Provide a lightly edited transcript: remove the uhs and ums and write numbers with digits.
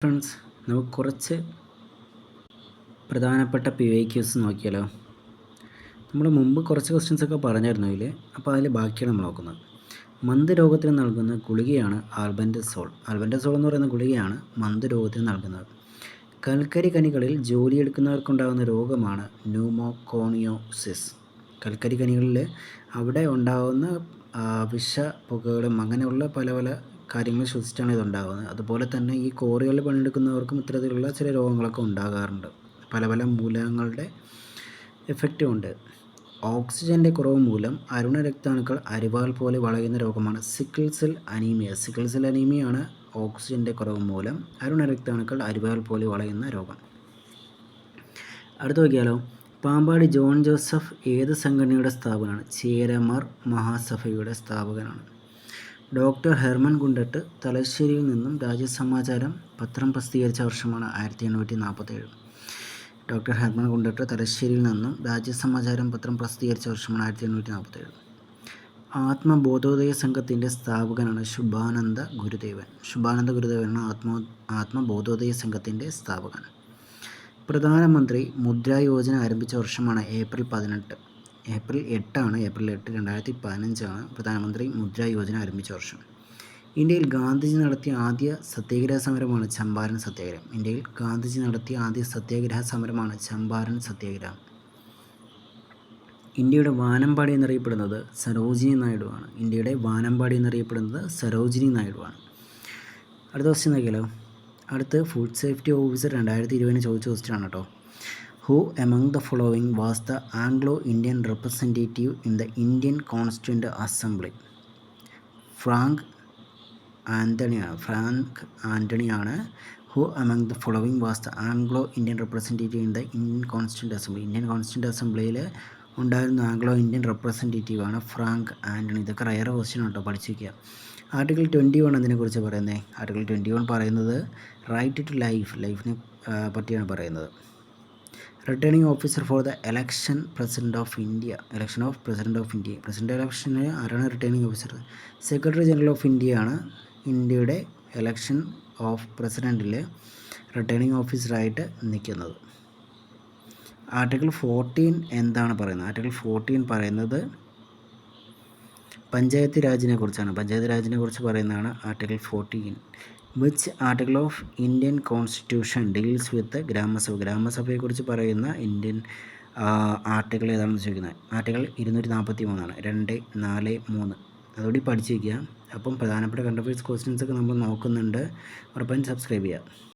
Friends, നമുക്ക് കുറച്ച് പ്രധാനപ്പെട്ട PYQs നോക്കിയാലോ. നമ്മൾ മുമ്പ് കുറച്ച് ക്വസ്റ്റ്യൻസൊക്കെ പറഞ്ഞായിരുന്നു അതിൽ. അപ്പോൾ അതിൽ ബാക്കിയാണ് നമ്മൾ നോക്കുന്നത്. മന്ദരോഗത്തിന് നൽകുന്ന ഗുളികയാണ് ആൽബൻഡസോൾ. ആൽബൻഡസോൾ എന്ന് പറയുന്ന ഗുളികയാണ് മന്ദരോഗത്തിന് നൽകുന്നത്. കൽക്കരി ഖനികളിൽ ജോലിയെടുക്കുന്നവർക്കുണ്ടാകുന്ന രോഗമാണ് ന്യൂമോകോണിയോസിസ്. കൽക്കരി ഖനികളിൽ അവിടെ ഉണ്ടാകുന്ന വിഷപ്പുകകളും അങ്ങനെയുള്ള പല പല കാര്യങ്ങൾ ശ്വസിച്ചാണ് ഇതുണ്ടാകുന്നത്. അതുപോലെ തന്നെ ഈ കോറികളിൽ പണിയെടുക്കുന്നവർക്കും ഇത്തരത്തിലുള്ള ചില രോഗങ്ങളൊക്കെ ഉണ്ടാകാറുണ്ട്. പല പല മൂലകങ്ങളുടെ എഫക്റ്റും ഉണ്ട്. ഓക്സിജൻ്റെ കുറവ് മൂലം അരുണരക്താണുക്കൾ അരിവാൾ പോലെ വളയുന്ന രോഗമാണ് sickle cell anaemia. Sickle cell അനീമിയാണ് ഓക്സിജൻ്റെ കുറവ് മൂലം അരുണരക്താണുക്കൾ അരിവാൾ പോലെ വളയുന്ന രോഗം. അടുത്ത് നോക്കിയാലോ. പാമ്പാടി ജോൺ ജോസഫ് ഏത് സംഘടനയുടെ സ്ഥാപകനാണ്? ചേരമാർ മഹാസഭയുടെ സ്ഥാപകനാണ്. ഡോക്ടർ ഹെർമൻ ഗുണ്ടട്ട് തലശ്ശേരിയിൽ നിന്നും രാജ്യസമാചാരം പത്രം പ്രസിദ്ധീകരിച്ച വർഷമാണ് 1847. ഡോക്ടർ ഹെർമൻ ഗുണ്ടട്ട് തലശ്ശേരിയിൽ നിന്നും രാജ്യസമാചാരം പത്രം പ്രസിദ്ധീകരിച്ച വർഷമാണ് 1847. ആത്മബോധോദയ സംഘത്തിൻ്റെ സ്ഥാപകനാണ് ശുഭാനന്ദ ഗുരുദേവൻ. ശുഭാനന്ദ ഗുരുദേവനാണ് ആത്മബോധോദയ സംഘത്തിൻ്റെ സ്ഥാപകൻ. പ്രധാനമന്ത്രി മുദ്രാ യോജന ആരംഭിച്ച വർഷമാണ് ഏപ്രിൽ 8, 2015 പ്രധാനമന്ത്രി മുദ്രാ യോജന ആരംഭിച്ച വർഷം. ഇന്ത്യയിൽ ഗാന്ധിജി നടത്തിയ ആദ്യ സത്യാഗ്രഹ സമരമാണ് ചമ്പാരൻ സത്യാഗ്രഹം. ഇന്ത്യയുടെ വാനമ്പാടി എന്നറിയപ്പെടുന്നത് സരോജിനി നായിഡുവാണ്. അടുത്ത ക്വസ്റ്റ്യൻ നോക്കിയാലോ. അടുത്ത് ഫുഡ് സേഫ്റ്റി ഓഫീസർ 2020 ചോദിച്ച ക്വസ്റ്റ്യൻ ആണ് കേട്ടോ. Who among the following was the Anglo-Indian representative in the Indian Constituent Assembly? Frank ആൻ്റണിയാണ്. Who among the following was the Anglo-Indian representative in the Indian Constituent Assembly? Indian constituent അസംബ്ലിയിൽ ഉണ്ടായിരുന്ന Anglo Indian റെപ്രസെൻറ്റേറ്റീവാണ് Frank Antony. ഇതൊക്കെ rare question ആണ് കേട്ടോ, പഠിച്ചു വയ്ക്കുക. Article 21 അതിനെക്കുറിച്ച് പറയുന്നത്. ആർട്ടിക്കിൾ 21 പറയുന്നത് റൈറ്റ് ടു ലൈഫിനെ പറ്റിയാണ് പറയുന്നത്. Returning officer for the election of president of India. President ഇലക്ഷന് ആരാണ് returning officer? Secretary general of ഇന്ത്യയാണ് ഇന്ത്യയുടെ ഇലക്ഷൻ ഓഫ് പ്രസിഡൻറ്റിൽ റിട്ടേണിംഗ് ഓഫീസറായിട്ട് നിൽക്കുന്നത്. ആർട്ടിക്കിൾ 14 എന്താണ് പറയുന്നത്? ആർട്ടിക്കിൾ 14 പറയുന്നത് പഞ്ചായത്ത് രാജിനെ കുറിച്ച് പറയുന്നതാണ് article 14. Which article of Indian constitution deals with ഗ്രാമസഭയെക്കുറിച്ച് പറയുന്ന ഇന്ത്യൻ ആർട്ടിക്കിൾ ഏതാണെന്ന് ചോദിക്കുന്നത്? ആർട്ടിക്കിൾ 243 2, 4, 3 അതുകൂടി പഠിച്ചു വയ്ക്കുക. അപ്പം പ്രധാനപ്പെട്ട കറണ്ട് അഫയേഴ്സ് ക്വസ്റ്റ്യൻസൊക്കെ നമ്മൾ നോക്കുന്നുണ്ട്. ഉറപ്പായും സബ്സ്ക്രൈബ് ചെയ്യുക.